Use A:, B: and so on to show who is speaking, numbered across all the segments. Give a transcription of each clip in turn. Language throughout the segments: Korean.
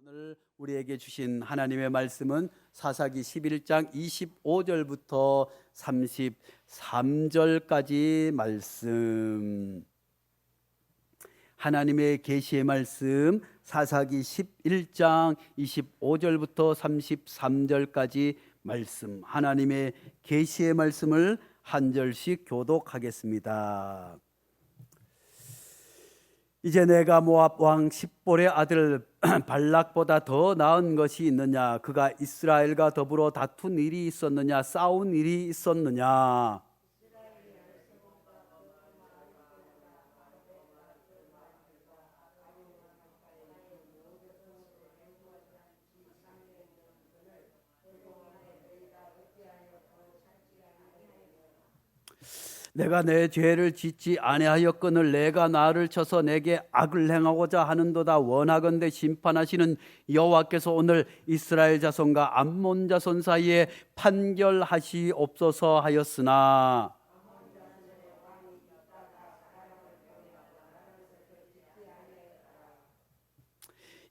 A: 오늘 우리에게 주신 하나님의 말씀은 사사기 11장 25절부터 33절까지 말씀. 하나님의 계시의 말씀 사사기 11장 25절부터 33절까지 말씀. 하나님의 계시의 말씀을 한 절씩 교독하겠습니다. 이제 내가 모압 왕 십볼의 아들 발락보다 더 나은 것이 있느냐? 그가 이스라엘과 더불어 다툰 일이 있었느냐? 싸운 일이 있었느냐? 내가 내 죄를 짓지 아니하였거늘 내가 나를 쳐서 내게 악을 행하고자 하는도다. 원하건대 심판하시는 여호와께서 오늘 이스라엘 자손과 암몬 자손 사이에 판결하시옵소서 하였으나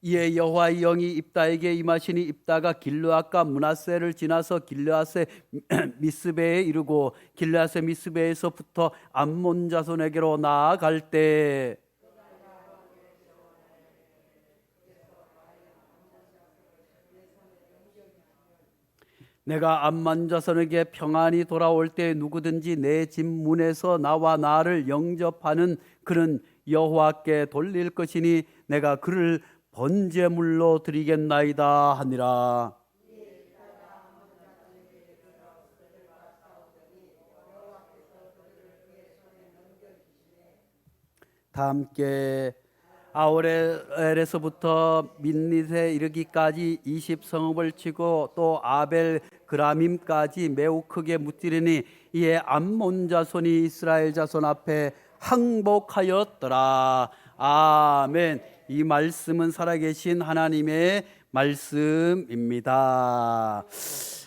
A: 이에 여호와의 영이 입다에게 임하시니 입다가 길르앗과 므낫세를 지나서 길르앗의 미스베에 이르고 길르앗의 미스베에서부터 암몬 자손에게로 나아갈 때 내가 암몬 자손에게 평안이 돌아올 때 누구든지 내 집 문에서 나와 나를 영접하는 그는 여호와께 돌릴 것이니 내가 그를 번제물로 드리겠나이다 하니라. 다 함께 아우렐에서부터 민닛에 이르기까지 20성읍을 치고 또 아벨 그라밈까지 매우 크게 무찌르니 이에 암몬 자손이 이스라엘 자손 앞에 항복하였더라. 아멘. 이 말씀은 살아계신 하나님의 말씀입니다.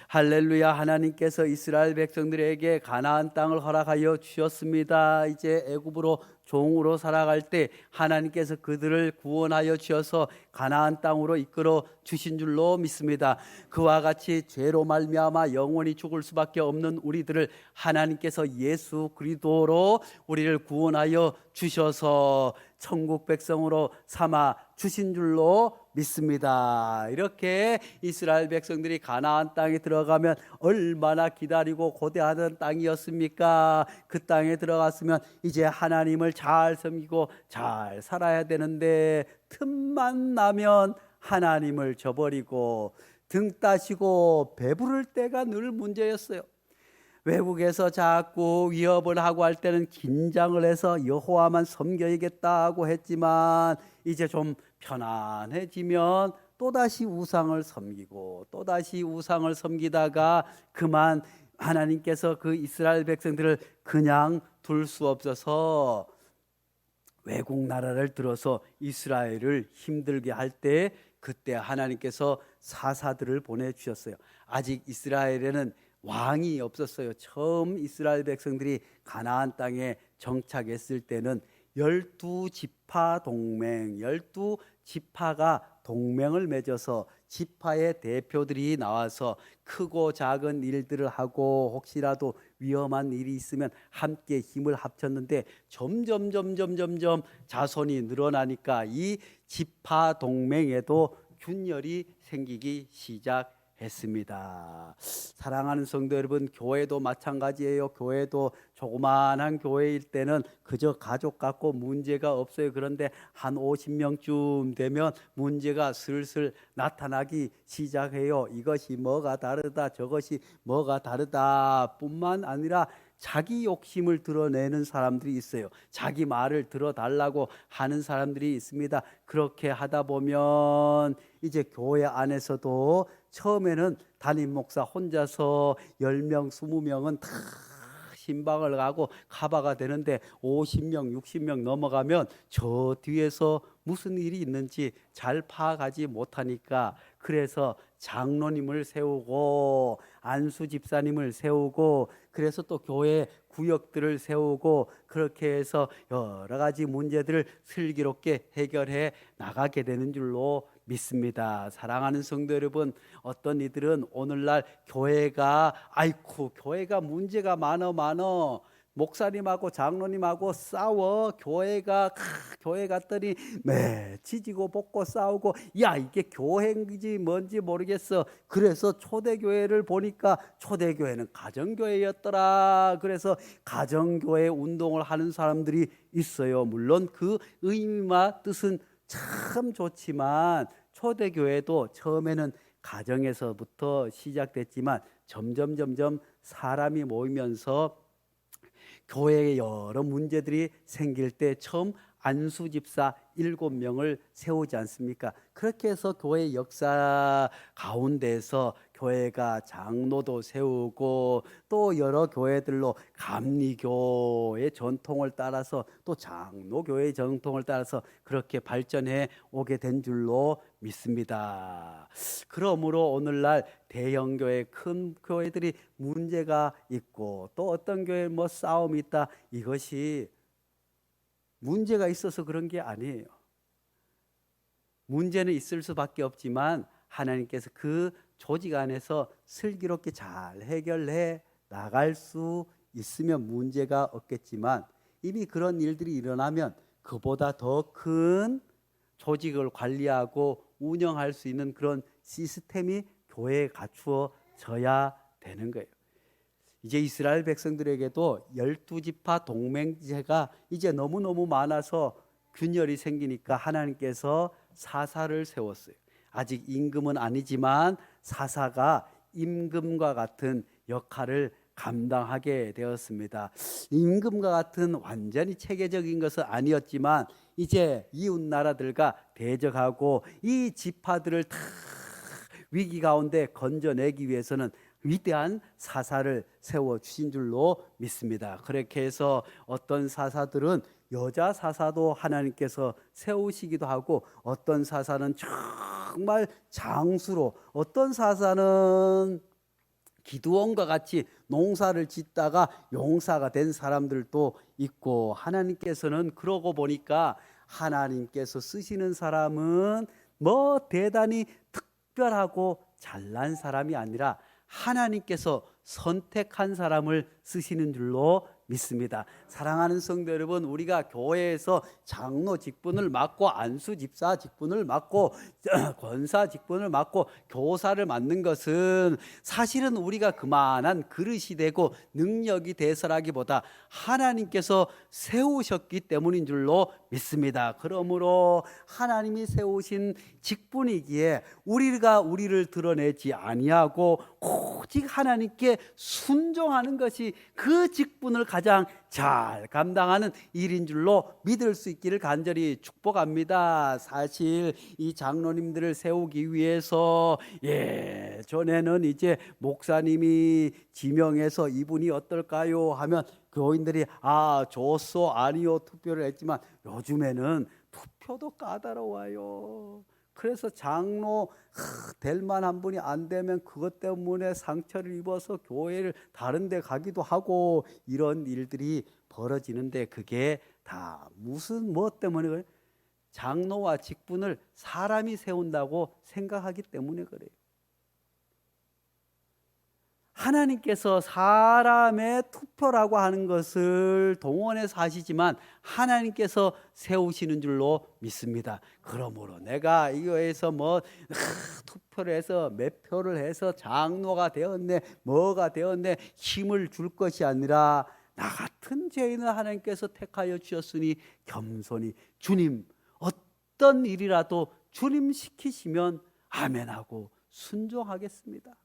A: 할렐루야. 하나님께서 이스라엘 백성들에게 가나안 땅을 허락하여 주셨습니다. 이제 애굽으로 종으로 살아갈 때 하나님께서 그들을 구원하여 주셔서 가나안 땅으로 이끌어 주신 줄로 믿습니다. 그와 같이 죄로 말미암아 영원히 죽을 수밖에 없는 우리들을 하나님께서 예수 그리스도로 우리를 구원하여 주셔서 천국 백성으로 삼아 주신 줄로 믿습니다. 이렇게 이스라엘 백성들이 가나안 땅에 들어가면 얼마나 기다리고 고대하던 땅이었습니까? 그 땅에 들어갔으면 이제 하나님을 잘 섬기고 잘 살아야 되는데 틈만 나면 하나님을 저버리고 등 따시고 배부를 때가 늘 문제였어요. 외국에서 자꾸 위협을 하고 할 때는 긴장을 해서 여호와만 섬겨야겠다고 했지만 이제 좀 편안해지면 또다시 우상을 섬기고 또다시 우상을 섬기다가 그만 하나님께서 그 이스라엘 백성들을 그냥 둘 수 없어서 외국 나라를 들어서 이스라엘을 힘들게 할 때 그때 하나님께서 사사들을 보내주셨어요. 아직 이스라엘에는 왕이 없었어요. 처음 이스라엘 백성들이 가나안 땅에 정착했을 때는 12지파 동맹, 12지파가 동맹을 맺어서 지파의 대표들이 나와서 크고 작은 일들을 하고 혹시라도 위험한 일이 있으면 함께 힘을 합쳤는데 점점 자손이 늘어나니까 이 지파 동맹에도 균열이 생기기 시작했습니다. 사랑하는 성도 여러분, 교회도 마찬가지예요. 교회도 조그만한 교회일 때는 그저 가족 같고 문제가 없어요. 그런데 한 50명쯤 되면 문제가 슬슬 나타나기 시작해요. 이것이 뭐가 다르다, 저것이 뭐가 다르다 뿐만 아니라 자기 욕심을 드러내는 사람들이 있어요. 자기 말을 들어달라고 하는 사람들이 있습니다. 그렇게 하다 보면 이제 교회 안에서도 처음에는 담임 목사 혼자서 10명, 20명은 다 신방을 가고 카바가 되는데 50명, 60명 넘어가면 저 뒤에서 무슨 일이 있는지 잘 파악하지 못하니까 그래서 장로님을 세우고 안수 집사님을 세우고 그래서 또 교회 구역들을 세우고 그렇게 해서 여러 가지 문제들을 슬기롭게 해결해 나가게 되는 줄로 믿습니다. 사랑하는 성도 여러분, 어떤 이들은 오늘날 교회가 문제가 많어 목사님하고 장로님하고 싸워. 교회 갔더니 지지고 볶고 싸우고, 야 이게 교회인지 뭔지 모르겠어. 그래서 초대교회를 보니까 초대교회는 가정교회였더라. 그래서 가정교회 운동을 하는 사람들이 있어요. 물론 그 의미와 뜻은 참 좋지만 초대교회도 처음에는 가정에서부터 시작됐지만 점점 사람이 모이면서 교회에 여러 문제들이 생길 때 처음 안수집사 7명을 세우지 않습니까? 그렇게 해서 교회 역사 가운데서 교회가 장로도 세우고 또 여러 교회들로 감리교의 전통을 따라서 또 장로교의 전통을 따라서 그렇게 발전해 오게 된 줄로 믿습니다. 그러므로 오늘날 대형교회, 큰 교회들이 문제가 있고 또 어떤 교회 싸움이 있다, 이것이 문제가 있어서 그런 게 아니에요. 문제는 있을 수밖에 없지만 하나님께서 그 조직 안에서 슬기롭게 잘 해결해 나갈 수 있으면 문제가 없겠지만 이미 그런 일들이 일어나면 그보다 더 큰 조직을 관리하고 운영할 수 있는 그런 시스템이 교회에 갖추어져야 되는 거예요. 이제 이스라엘 백성들에게도 12지파 동맹제가 이제 너무너무 많아서 균열이 생기니까 하나님께서 사사를 세웠어요. 아직 임금은 아니지만 사사가 임금과 같은 역할을 감당하게 되었습니다. 임금과 같은 완전히 체계적인 것은 아니었지만 이제 이웃 나라들과 대적하고 이 지파들을 다 위기 가운데 건져내기 위해서는 위대한 사사를 세워주신 줄로 믿습니다. 그렇게 해서 어떤 사사들은 여자 사사도 하나님께서 세우시기도 하고 어떤 사사는 정말 장수로, 어떤 사사는 기드온과 같이 농사를 짓다가 용사가 된 사람들도 있고, 하나님께서는 그러고 보니까 하나님께서 쓰시는 사람은 대단히 특별하고 잘난 사람이 아니라 하나님께서 선택한 사람을 쓰시는 줄로 믿습니다. 사랑하는 성도 여러분, 우리가 교회에서 장로 직분을 맡고 안수 집사 직분을 맡고 권사 직분을 맡고 교사를 맡는 것은 사실은 우리가 그만한 그릇이 되고 능력이 돼서라기보다 하나님께서 세우셨기 때문인 줄로 믿습니다. 그러므로 하나님이 세우신 직분이기에 우리가 우리를 드러내지 아니하고 오직 하나님께 순종하는 것이 그 직분을 가장 잘 감당하는 일인 줄로 믿을 수 있기를 간절히 축복합니다. 사실 이 장로님들을 세우기 위해서 전에는 이제 목사님이 지명해서 이분이 어떨까요 하면 교인들이 좋소 아니요 투표를 했지만 요즘에는 투표도 까다로워요. 그래서 장로 될 만한 분이 안 되면 그것 때문에 상처를 입어서 교회를 다른 데 가기도 하고 이런 일들이 벌어지는데 그게 다 뭐 때문에 그래요? 장로와 직분을 사람이 세운다고 생각하기 때문에 그래요. 하나님께서 사람의 투표라고 하는 것을 동원해서 하시지만 하나님께서 세우시는 줄로 믿습니다. 그러므로 내가 이거에서 투표를 해서 몇 표를 해서 장로가 되었네 뭐가 되었네 힘을 줄 것이 아니라 나 같은 죄인을 하나님께서 택하여 주셨으니 겸손히 주님 어떤 일이라도 주님 시키시면 아멘하고 순종하겠습니다.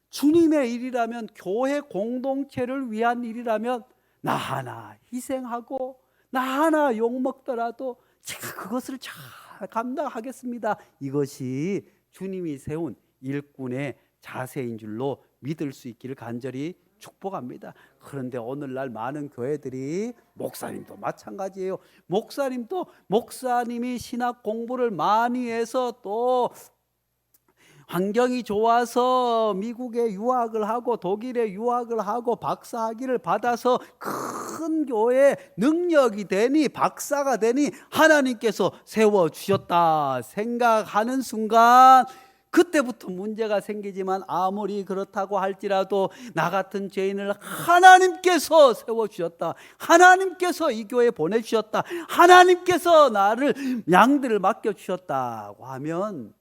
A: 주님의 일이라면, 교회 공동체를 위한 일이라면 나 하나 희생하고 나 하나 욕먹더라도 제가 그것을 잘 감당하겠습니다. 이것이 주님이 세운 일꾼의 자세인 줄로 믿을 수 있기를 간절히 축복합니다. 그런데 오늘날 많은 교회들이, 목사님도 마찬가지예요. 목사님이 신학 공부를 많이 해서 또 환경이 좋아서 미국에 유학을 하고 독일에 유학을 하고 박사학위를 받아서 큰 교회 능력이 되니 박사가 되니 하나님께서 세워주셨다 생각하는 순간 그때부터 문제가 생기지만 아무리 그렇다고 할지라도 나 같은 죄인을 하나님께서 세워주셨다, 하나님께서 이 교회에 보내주셨다, 하나님께서 나를 양들을 맡겨주셨다고 하면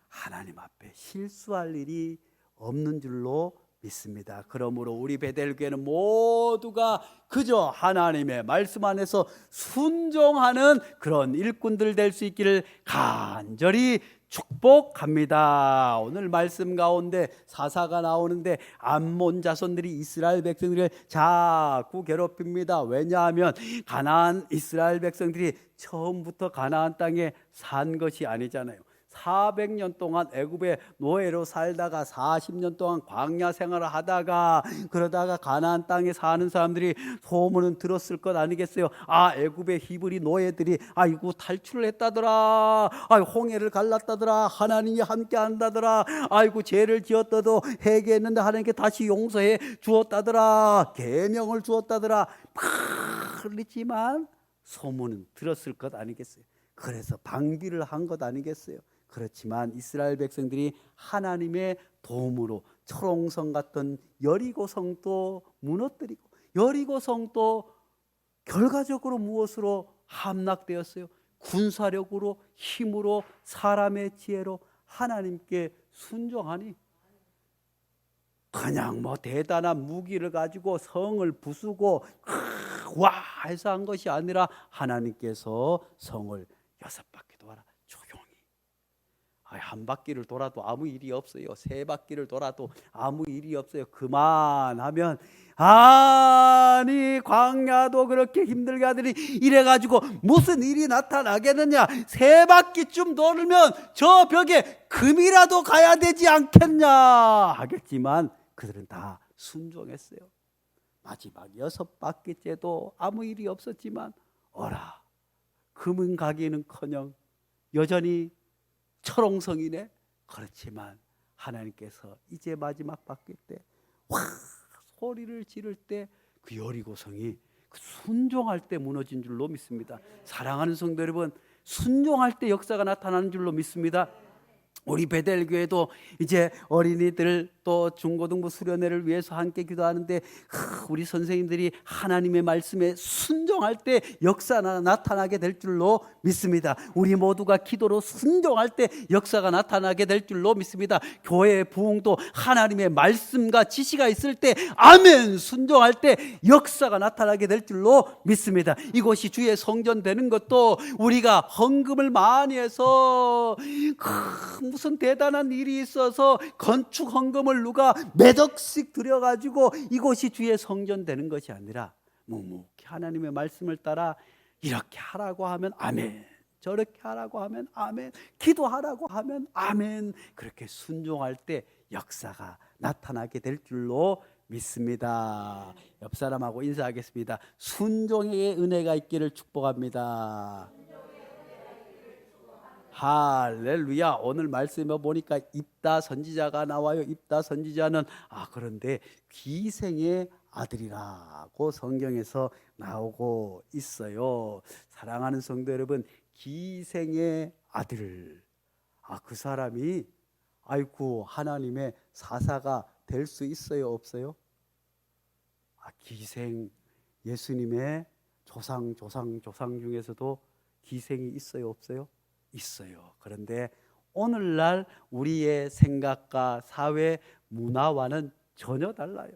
A: 하나님 앞에 실수할 일이 없는 줄로 믿습니다. 그러므로 우리 베델교회는 모두가 그저 하나님의 말씀 안에서 순종하는 그런 일꾼들 될 수 있기를 간절히 축복합니다. 오늘 말씀 가운데 사사가 나오는데 암몬 자손들이 이스라엘 백성들을 자꾸 괴롭힙니다. 왜냐하면 가나안 이스라엘 백성들이 처음부터 가나안 땅에 산 것이 아니잖아요. 400년 동안 애굽의 노예로 살다가 40년 동안 광야 생활을 하다가 그러다가 가나안 땅에 사는 사람들이 소문은 들었을 것 아니겠어요? 아, 애굽의 히브리 노예들이 아이고 탈출을 했다더라, 홍해를 갈랐다더라, 하나님이 함께 한다더라, 아이고 죄를 지었다도 회개했는데 하나님께 다시 용서해 주었다더라, 계명을 주었다더라. 그렇지만 소문은 들었을 것 아니겠어요? 그래서 방비를 한 것 아니겠어요? 그렇지만 이스라엘 백성들이 하나님의 도움으로 초롱성 같던 여리고성도 무너뜨리고, 여리고성도 결과적으로 무엇으로 함락되었어요? 군사력으로, 힘으로, 사람의 지혜로 하나님께 순종하니 그냥 뭐 대단한 무기를 가지고 성을 부수고 와 해서 한 것이 아니라 하나님께서 성을 6바퀴 돌아 조용히, 한 바퀴를 돌아도 아무 일이 없어요. 3바퀴를 돌아도 아무 일이 없어요. 그만하면 아니 광야도 그렇게 힘들게 하더니 이래가지고 무슨 일이 나타나겠느냐, 3바퀴쯤 돌면 저 벽에 금이라도 가야 되지 않겠냐 하겠지만 그들은 다 순종했어요. 마지막 6바퀴째도 아무 일이 없었지만 어라, 금은 가기는커녕 여전히 철옹성이네. 그렇지만 하나님께서 이제 마지막 바퀴 때 와 소리를 지를 때 그 여리고성이 순종할 때 무너진 줄로 믿습니다. 사랑하는 성도 여러분, 순종할 때 역사가 나타나는 줄로 믿습니다. 우리 베델교회도 이제 어린이들 또 중고등부 수련회를 위해서 함께 기도하는데 우리 선생님들이 하나님의 말씀에 순종할 때 역사가 나타나게 될 줄로 믿습니다. 우리 모두가 기도로 순종할 때 역사가 나타나게 될 줄로 믿습니다. 교회의 부흥도 하나님의 말씀과 지시가 있을 때 아멘 순종할 때 역사가 나타나게 될 줄로 믿습니다. 이곳이 주의 성전 되는 것도 우리가 헌금을 많이 해서 무슨 대단한 일이 있어서 건축 헌금을 누가 몇 억씩 들여가지고 이곳이 주의 성전 되는 것이 아니라 묵묵히 하나님의 말씀을 따라 이렇게 하라고 하면 아멘, 저렇게 하라고 하면 아멘, 기도하라고 하면 아멘, 그렇게 순종할 때 역사가 나타나게 될 줄로 믿습니다. 옆 사람하고 인사하겠습니다. 순종의 은혜가 있기를 축복합니다. 할렐루야. 오늘 말씀에 보니까 입다 선지자가 나와요. 입다 선지자는 그런데 기생의 아들이라고 성경에서 나오고 있어요. 사랑하는 성도 여러분, 기생의 아들, 그 사람이 아이고 하나님의 사사가 될 수 있어요, 없어요? 기생, 예수님의 조상 중에서도 기생이 있어요, 없어요? 있어요. 그런데 오늘날 우리의 생각과 사회 문화와는 전혀 달라요.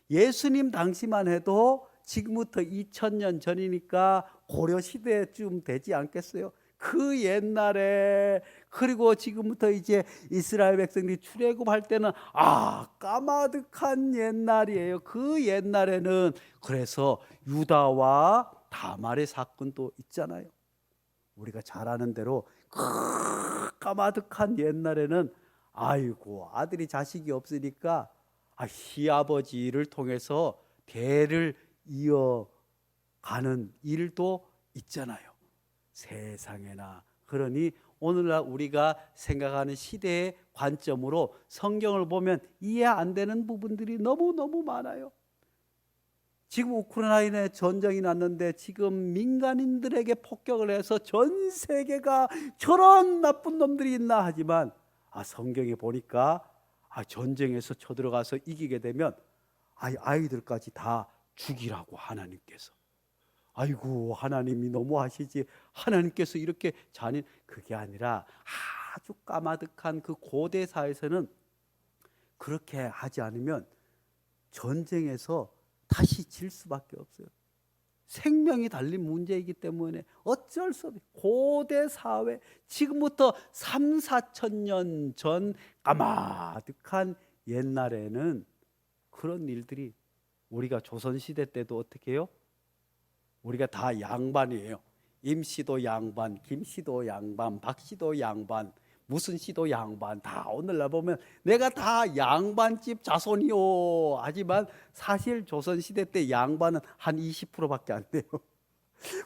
A: 예수님 당시만 해도 지금부터 2000년 전이니까 고려시대쯤 되지 않겠어요? 그 옛날에, 그리고 지금부터 이제 이스라엘 백성들이 출애굽할 때는 까마득한 옛날이에요. 그 옛날에는 그래서 유다와 다말의 사건도 있잖아요. 우리가 잘 아는 대로 까마득한 옛날에는 아이고 아들이 자식이 없으니까 시아버지를 통해서 대를 이어가는 일도 있잖아요. 세상에나 그러니 오늘날 우리가 생각하는 시대의 관점으로 성경을 보면 이해 안 되는 부분들이 너무너무 많아요. 지금 우크라이나에 전쟁이 났는데 지금 민간인들에게 폭격을 해서 전 세계가 저런 나쁜 놈들이 있나 하지만 성경에 보니까 전쟁에서 쳐들어가서 이기게 되면 아이들까지 다 죽이라고 하나님께서. 아이고, 하나님이 너무하시지. 하나님께서 이렇게 잔인. 그게 아니라 아주 까마득한 그 고대 사회에서는 그렇게 하지 않으면 전쟁에서 다시 질 수밖에 없어요. 생명이 달린 문제이기 때문에 어쩔 수 없어요. 고대 사회, 지금부터 3, 4천 년 전 까마득한 옛날에는 그런 일들이, 우리가 조선시대 때도 어떻게 해요? 우리가 다 양반이에요. 임씨도 양반, 김씨도 양반, 박씨도 양반, 무슨 씨도 양반. 다 오늘날 보면 내가 다 양반집 자손이요. 하지만 사실 조선시대 때 양반은 한 20%밖에 안 돼요.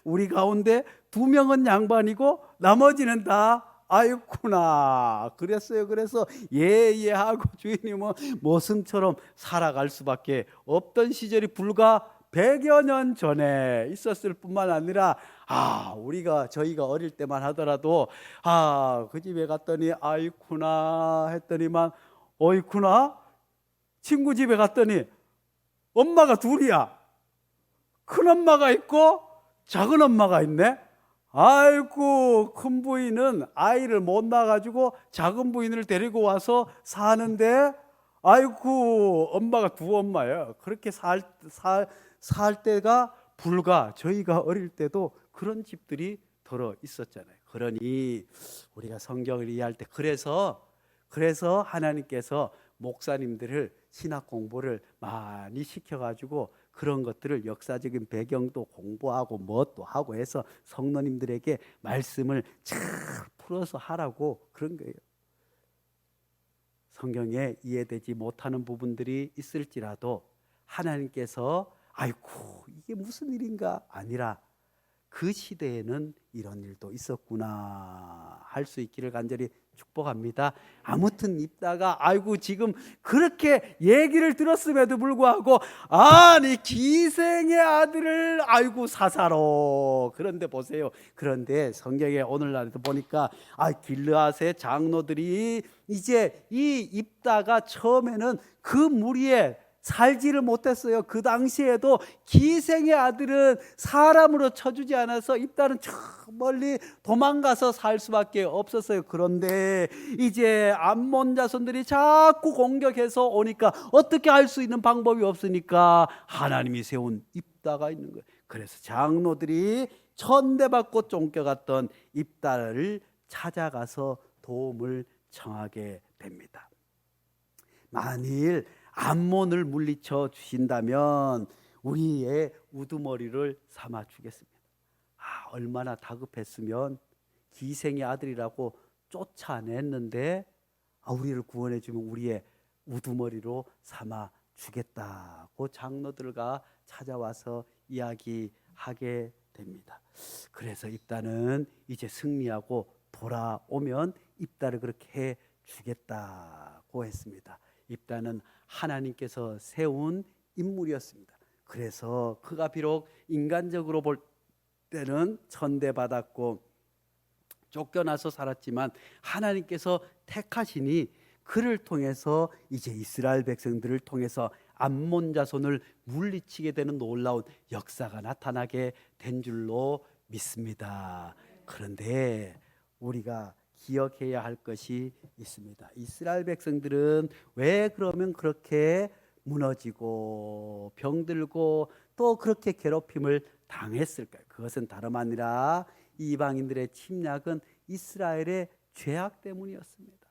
A: 우리 가운데 2명은 양반이고 나머지는 다 아이구나 그랬어요. 그래서 예예하고 주인님은 모승처럼 살아갈 수밖에 없던 시절이 불과 100여 년 전에 있었을 뿐만 아니라 저희가 어릴 때만 하더라도 그 집에 갔더니 아이구나 했더니만 어이구나, 친구 집에 갔더니 엄마가 둘이야. 큰 엄마가 있고 작은 엄마가 있네. 아이고, 큰 부인은 아이를 못 낳아가지고 작은 부인을 데리고 와서 사는데 아이고, 엄마가 두 엄마예요. 그렇게 살 때가 불과, 저희가 어릴 때도 그런 집들이 들어 있었잖아요. 그러니 우리가 성경을 이해할 때 그래서 하나님께서 목사님들을 신학 공부를 많이 시켜가지고 그런 것들을 역사적인 배경도 공부하고 뭣도 하고 해서 성도님들에게 말씀을 잘 풀어서 하라고 그런 거예요. 성경에 이해되지 못하는 부분들이 있을지라도 하나님께서 아이고 이게 무슨 일인가 아니라 그 시대에는 이런 일도 있었구나 할 수 있기를 간절히 축복합니다. 아무튼 입다가 아이고 지금 그렇게 얘기를 들었음에도 불구하고 아니 기생의 아들을 아이고 사사로. 그런데 보세요. 그런데 성경에 오늘날에도 보니까 길르앗의 장로들이 이제 이 입다가 처음에는 그 무리에 살지를 못했어요. 그 당시에도 기생의 아들은 사람으로 쳐주지 않아서 입다는 저 멀리 도망가서 살 수밖에 없었어요. 그런데 이제 암몬 자손들이 자꾸 공격해서 오니까 어떻게 할 수 있는 방법이 없으니까 하나님이 세운 입다가 있는 거예요. 그래서 장로들이 천대받고 쫓겨갔던 입다를 찾아가서 도움을 청하게 됩니다. 만일 암몬을 물리쳐 주신다면 우리의 우두머리를 삼아 주겠습니다. 얼마나 다급했으면 기생의 아들이라고 쫓아냈는데 우리를 구원해 주면 우리의 우두머리로 삼아 주겠다고 장로들과 찾아와서 이야기하게 됩니다. 그래서 입다는 이제 승리하고 돌아오면 입다를 그렇게 해 주겠다고 했습니다. 입다는 하나님께서 세운 인물이었습니다. 그래서 그가 비록 인간적으로 볼 때는 천대받았고 쫓겨나서 살았지만 하나님께서 택하시니 그를 통해서 이제 이스라엘 백성들을 통해서 암몬 자손을 물리치게 되는 놀라운 역사가 나타나게 된 줄로 믿습니다. 그런데 우리가 기억해야 할 것이 있습니다. 이스라엘 백성들은 왜 그러면 그렇게 무너지고 병들고 또 그렇게 괴롭힘을 당했을까요? 그것은 다름 아니라 이방인들의 침략은 이스라엘의 죄악 때문이었습니다.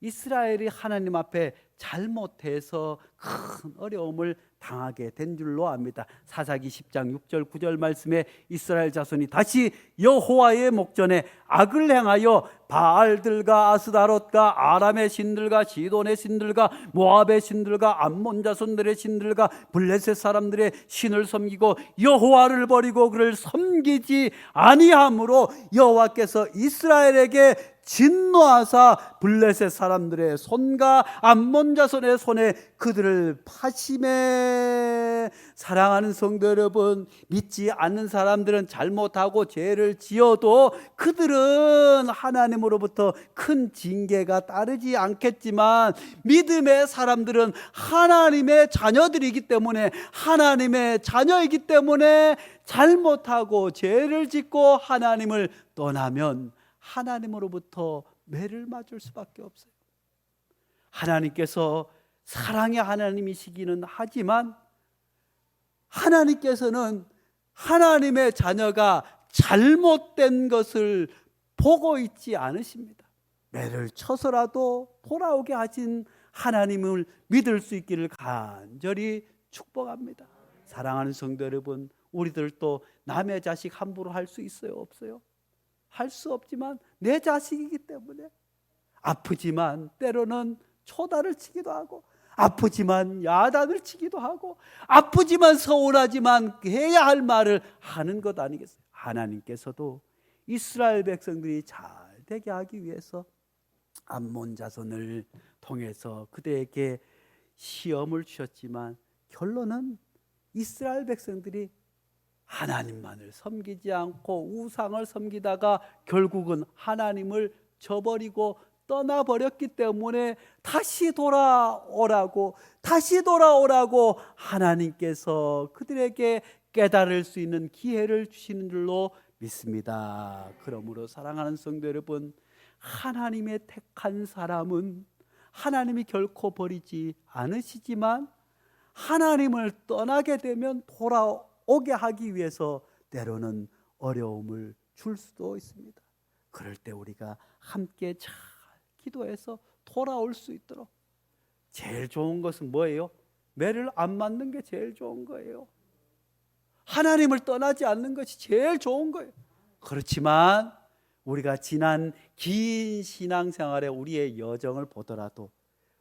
A: 이스라엘이 하나님 앞에 잘못해서 큰 어려움을 당하게 된 줄로 압니다. 사사기 10장 6절 9절 말씀에 이스라엘 자손이 다시 여호와의 목전에 악을 행하여 바알들과 아스다롯과 아람의 신들과 시돈의 신들과 모압의 신들과 암몬 자손들의 신들과 블레셋 사람들의 신을 섬기고 여호와를 버리고 그를 섬기지 아니함으로 여호와께서 이스라엘에게 진노하사 블레셋 사람들의 손과 암몬 자손의 손에 그들을 파심해. 사랑하는 성도 여러분, 믿지 않는 사람들은 잘못하고 죄를 지어도 그들은 하나님으로부터 큰 징계가 따르지 않겠지만, 믿음의 사람들은 하나님의 자녀들이기 때문에, 하나님의 자녀이기 때문에 잘못하고 죄를 짓고 하나님을 떠나면 하나님으로부터 매를 맞을 수밖에 없어요. 하나님께서 사랑의 하나님이시기는 하지만 하나님께서는 하나님의 자녀가 잘못된 것을 보고 있지 않으십니다. 매를 쳐서라도 돌아오게 하신 하나님을 믿을 수 있기를 간절히 축복합니다. 사랑하는 성도 여러분, 우리들도 남의 자식 함부로 할 수 있어요? 없어요? 할 수 없지만 내 자식이기 때문에 아프지만 때로는 초다를 치기도 하고, 아프지만 야단을 치기도 하고, 아프지만 서운하지만 해야 할 말을 하는 것 아니겠어요? 하나님께서도 이스라엘 백성들이 잘 되게 하기 위해서 암몬 자손을 통해서 그들에게 시험을 주셨지만 결론은 이스라엘 백성들이 하나님만을 섬기지 않고 우상을 섬기다가 결국은 하나님을 저버리고 떠나버렸기 때문에 다시 돌아오라고 하나님께서 그들에게 깨달을 수 있는 기회를 주시는 줄로 믿습니다. 그러므로 사랑하는 성도 여러분, 하나님의 택한 사람은 하나님이 결코 버리지 않으시지만 하나님을 떠나게 되면 돌아오게 하기 위해서 때로는 어려움을 줄 수도 있습니다. 그럴 때 우리가 함께 잘 기도해서 돌아올 수 있도록, 제일 좋은 것은 뭐예요? 매를 안 맞는 게 제일 좋은 거예요. 하나님을 떠나지 않는 것이 제일 좋은 거예요. 그렇지만 우리가 지난 긴 신앙생활에 우리의 여정을 보더라도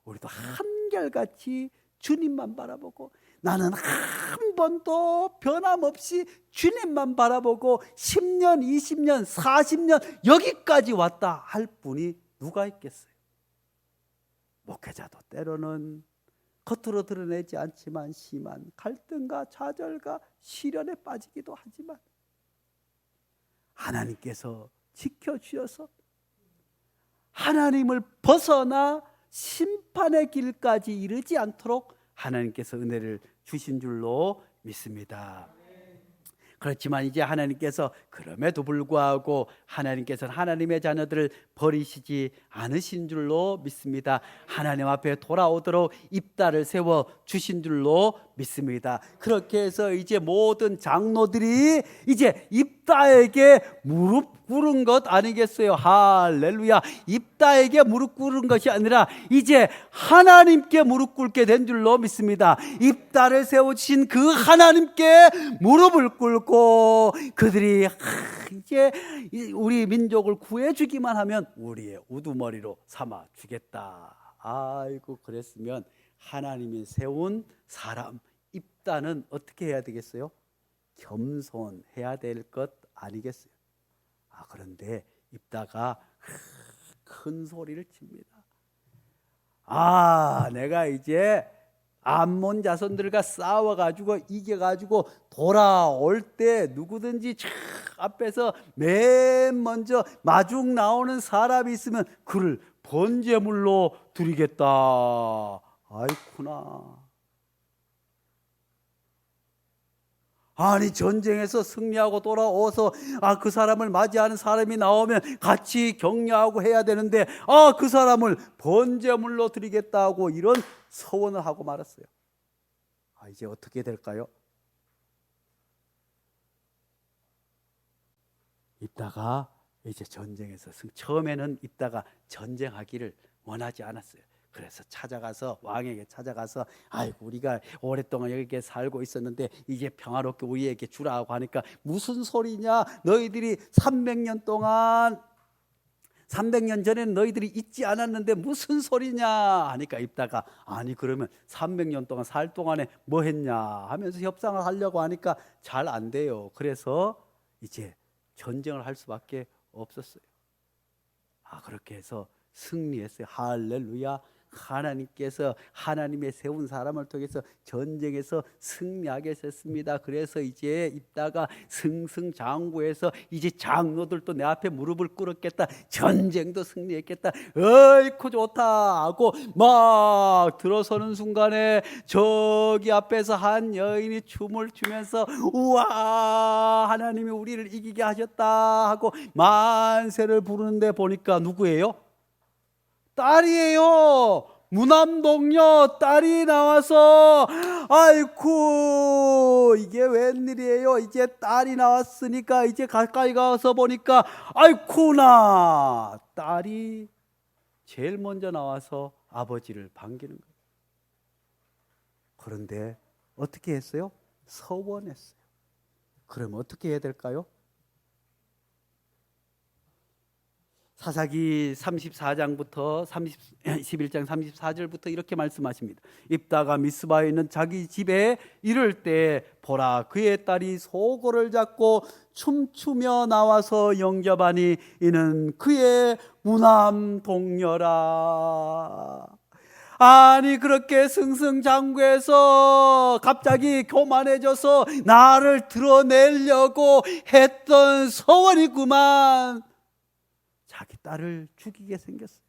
A: 우리도 한결같이 주님만 바라보고, 나는 한 번도 변함없이 주님만 바라보고 10년, 20년, 40년 여기까지 왔다 할 분이 누가 있겠어요? 목회자도 때로는 겉으로 드러내지 않지만 심한 갈등과 좌절과 시련에 빠지기도 하지만 하나님께서 지켜주셔서 하나님을 벗어나 심판의 길까지 이르지 않도록 하나님께서 은혜를 주신 줄로 믿습니다. 그렇지만 이제 하나님께서 그럼에도 불구하고 하나님께서는 하나님의 자녀들을 버리시지 않으신 줄로 믿습니다. 하나님 앞에 돌아오도록 입다를 세워 주신 줄로 믿습니다. 그렇게 해서 이제 모든 장로들이 이제 입다에게 무릎 꿇은 것 아니겠어요? 할렐루야. 입다에게 무릎 꿇은 것이 아니라 이제 하나님께 무릎 꿇게 된 줄로 믿습니다. 입다를 세워주신 그 하나님께 무릎을 꿇고 그들이 이제 우리 민족을 구해주기만 하면 우리의 우두머리로 삼아주겠다. 아이고, 그랬으면 하나님이 세운 사람 입다는 어떻게 해야 되겠어요? 겸손해야 될 것 아니겠어요? 그런데 입다가 큰 소리를 칩니다. 내가 이제 암몬 자손들과 싸워가지고 이겨가지고 돌아올 때 누구든지 앞에서 맨 먼저 마중 나오는 사람이 있으면 그를 번제물로 드리겠다. 아이쿠나. 아니, 전쟁에서 승리하고 돌아와서 그 사람을 맞이하는 사람이 나오면 같이 격려하고 해야 되는데 그 사람을 번제물로 드리겠다고 이런 서원을 하고 말았어요. 이제 어떻게 될까요? 입다가 이제 전쟁에서 처음에는 입다가 전쟁하기를 원하지 않았어요. 그래서 찾아가서 왕에게 찾아가서 아이고 우리가 오랫동안 여기 살고 있었는데 이제 평화롭게 우리에게 주라고 하니까 무슨 소리냐 너희들이 300년 전에는 너희들이 있지 않았는데 무슨 소리냐 하니까 입다가 아니 그러면 300년 동안 살 동안에 뭐 했냐 하면서 협상을 하려고 하니까 잘 안 돼요. 그래서 이제 전쟁을 할 수밖에 없었어요. 그렇게 해서 승리했어요. 할렐루야. 하나님께서 하나님의 세운 사람을 통해서 전쟁에서 승리하게 하셨습니다. 그래서 이제 입다가 승승장구해서 이제 장로들도 내 앞에 무릎을 꿇었겠다, 전쟁도 승리했겠다, 어이쿠 좋다 하고 막 들어서는 순간에 저기 앞에서 한 여인이 춤을 추면서 우와 하나님이 우리를 이기게 하셨다 하고 만세를 부르는데 보니까 누구예요? 딸이에요. 무남동녀 딸이 나와서 아이쿠 이게 웬일이에요. 이제 딸이 나왔으니까 이제 가까이 가서 보니까 아이쿠나 딸이 제일 먼저 나와서 아버지를 반기는 거예요. 그런데 어떻게 했어요? 서원했어요. 그럼 어떻게 해야 될까요? 사사기 34장부터 11장 34절부터 이렇게 말씀하십니다. 입다가 미스바에 있는 자기 집에 이를 때 보라 그의 딸이 소고를 잡고 춤추며 나와서 영접하니 이는 그의 무남 동녀라. 아니 그렇게 승승장구해서 갑자기 교만해져서 나를 드러내려고 했던 서원이구만. 자기 딸을 죽이게 생겼어요.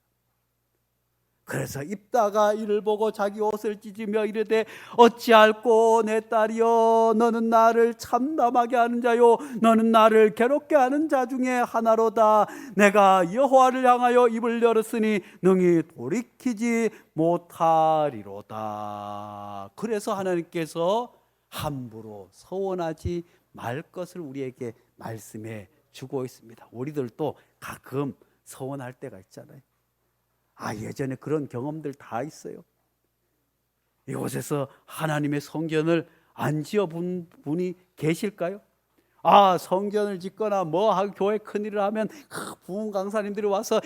A: 그래서 입다가 이를 보고 자기 옷을 찢으며 이르되 어찌할꼬 내 딸이여 너는 나를 참담하게 하는 자요 너는 나를 괴롭게 하는 자 중에 하나로다. 내가 여호와를 향하여 입을 열었으니 능히 돌이키지 못하리로다. 그래서 하나님께서 함부로 서원하지 말 것을 우리에게 말씀해 주고 있습니다. 우리들도 가끔 서원할 때가 있잖아요. 예전에 그런 경험들 다 있어요. 이곳에서 하나님의 성전을 안 지어본 분이 계실까요? 성전을 짓거나 교회 큰일을 하면 부흥 강사님들이 와서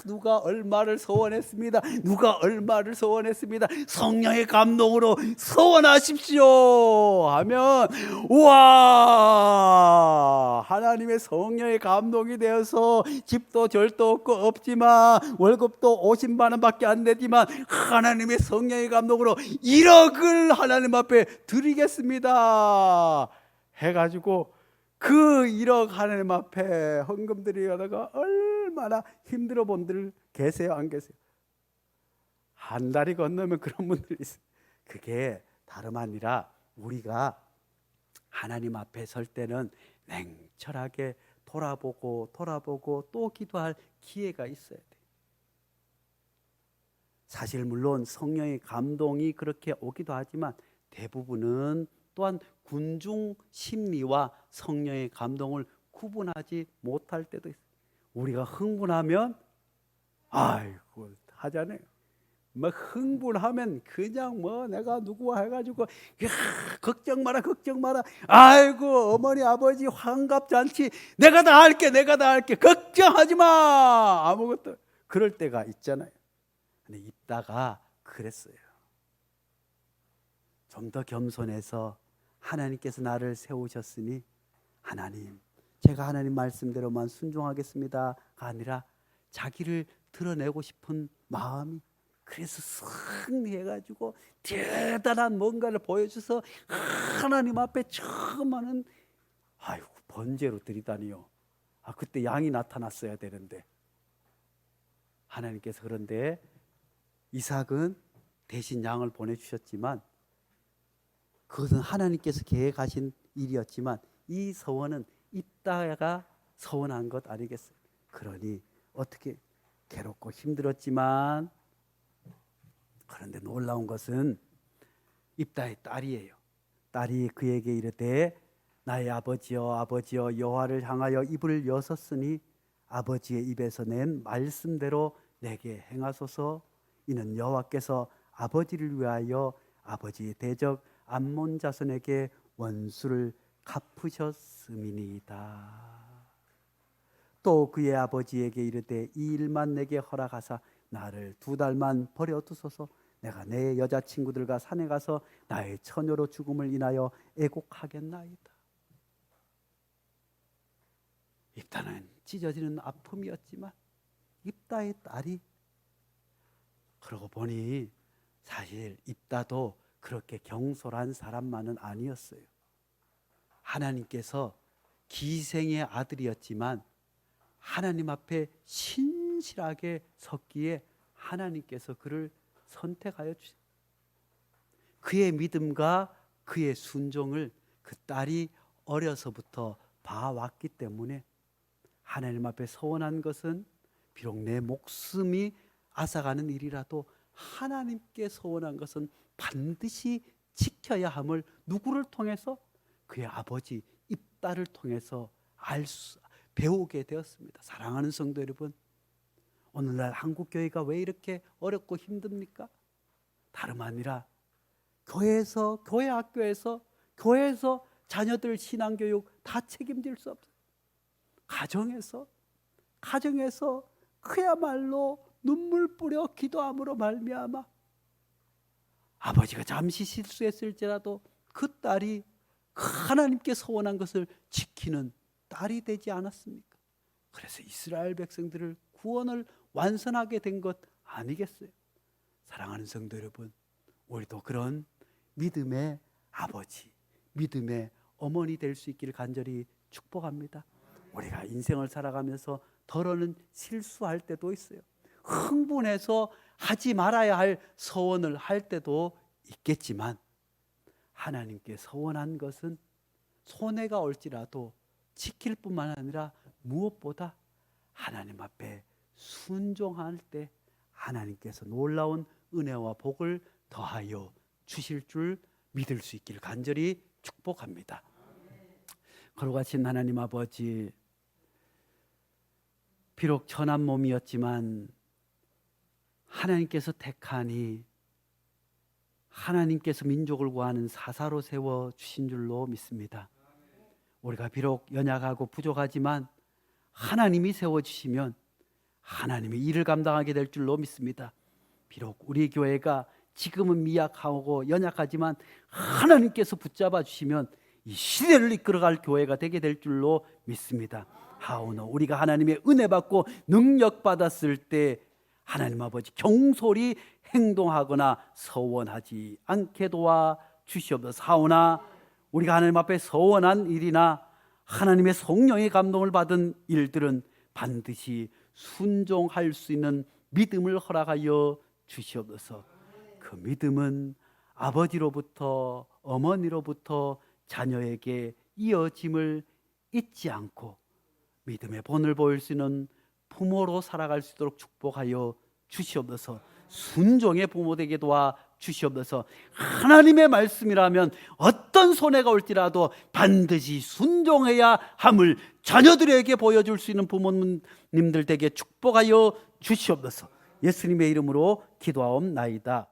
A: 누가 얼마를 서원했습니다. 누가 얼마를 서원했습니다. 성령의 감동으로 서원하십시오 하면 우와 하나님의 성령의 감동이 되어서 집도 절도 없지만 월급도 50만 원밖에 안 되지만 하나님의 성령의 감동으로 1억을 하나님 앞에 드리겠습니다 해가지고 그 1억 하나님 앞에 헌금 드리다가 얼마나 힘들어 본 분들 계세요? 안 계세요? 한 달이 건너면 그런 분들이 있어요. 그게 다름 아니라 우리가 하나님 앞에 설 때는 냉철하게 돌아보고 또 기도할 기회가 있어야 돼요. 사실 물론 성령의 감동이 그렇게 오기도 하지만 대부분은 또한 군중 심리와 성령의 감동을 구분하지 못할 때도 있어요. 우리가 흥분하면 아이고 하잖아요. 흥분하면 그냥 내가 누구와 해가지고 걱정 마라 아이고 어머니 아버지 환갑잔치 내가 다 할게 걱정하지 마 아무것도 그럴 때가 있잖아요. 근데 있다가 그랬어요. 좀 더 겸손해서 하나님께서 나를 세우셨으니 하나님 제가 하나님 말씀대로만 순종하겠습니다가 아니라 자기를 드러내고 싶은 마음이 그래서 승리해가지고 대단한 뭔가를 보여줘서 하나님 앞에 처음 하는 번제로 드리다니요. 그때 양이 나타났어야 되는데 하나님께서 그런데 이삭은 대신 양을 보내주셨지만 그것은 하나님께서 계획하신 일이었지만 이 서원은 입다가 서원한 것 아니겠어요? 그러니 어떻게 괴롭고 힘들었지만 그런데 놀라운 것은 입다의 딸이에요. 딸이 그에게 이르되 나의 아버지여 여호와를 향하여 입을 여섰으니 아버지의 입에서 낸 말씀대로 내게 행하소서. 이는 여호와께서 아버지를 위하여 아버지의 대적 암몬 자손에게 원수를 갚으셨음이니이다. 또 그의 아버지에게 이르되 이 일만 내게 허락하사 나를 2달만 버려두소서. 내가 내 여자친구들과 산에 가서 나의 처녀로 죽음을 인하여 애곡하겠나이다. 입다는 찢어지는 아픔이었지만 입다의 딸이, 그러고 보니 사실 입다도 그렇게 경솔한 사람만은 아니었어요. 하나님께서 기생의 아들이었지만 하나님 앞에 신실하게 섰기에 하나님께서 그를 선택하여 주셨어요. 그의 믿음과 그의 순종을 그 딸이 어려서부터 봐왔기 때문에 하나님 앞에 서원한 것은 비록 내 목숨이 앗아가는 일이라도 하나님께 서원한 것은 반드시 지켜야 함을 누구를 통해서? 그의 아버지 입다를 통해서 배우게 되었습니다. 사랑하는 성도 여러분, 오늘날 한국교회가 왜 이렇게 어렵고 힘듭니까? 다름 아니라 교회에서, 교회 학교에서, 교회에서 자녀들 신앙교육 다 책임질 수 없어요. 가정에서 그야말로 눈물 뿌려 기도함으로 말미암아 아버지가 잠시 실수했을지라도 그 딸이 하나님께 서원한 것을 지키는 딸이 되지 않았습니까? 그래서 이스라엘 백성들을 구원을 완성하게 된 것 아니겠어요? 사랑하는 성도 여러분, 우리도 그런 믿음의 아버지, 믿음의 어머니 될 수 있기를 간절히 축복합니다. 우리가 인생을 살아가면서 더러는 실수할 때도 있어요. 흥분해서 하지 말아야 할 서원을 할 때도 있겠지만 하나님께 서원한 것은 손해가 올지라도 지킬 뿐만 아니라 무엇보다 하나님 앞에 순종할 때 하나님께서 놀라운 은혜와 복을 더하여 주실 줄 믿을 수 있기를 간절히 축복합니다. 거룩하신 하나님 아버지, 비록 천한 몸이었지만 하나님께서 택하니 하나님께서 민족을 구하는 사사로 세워주신 줄로 믿습니다. 우리가 비록 연약하고 부족하지만 하나님이 세워주시면 하나님의 일을 감당하게 될 줄로 믿습니다. 비록 우리 교회가 지금은 미약하고 연약하지만 하나님께서 붙잡아 주시면 이 시대를 이끌어갈 교회가 되게 될 줄로 믿습니다. 하오나 우리가 하나님의 은혜 받고 능력 받았을 때 하나님 아버지 경솔히 행동하거나 서원하지 않게 도와 주시옵소서. 하오나 우리가 하나님 앞에 서원한 일이나 하나님의 성령의 감동을 받은 일들은 반드시 순종할 수 있는 믿음을 허락하여 주시옵소서. 그 믿음은 아버지로부터 어머니로부터 자녀에게 이어짐을 잊지 않고 믿음의 본을 보일 수 있는 부모로 살아갈 수 있도록 축복하여 주시옵소서. 순종의 부모 되게 도와 주시옵소서. 하나님의 말씀이라면 어떤 손해가 올지라도 반드시 순종해야 함을 자녀들에게 보여줄 수 있는 부모님들 되게 축복하여 주시옵소서. 예수님의 이름으로 기도하옵나이다.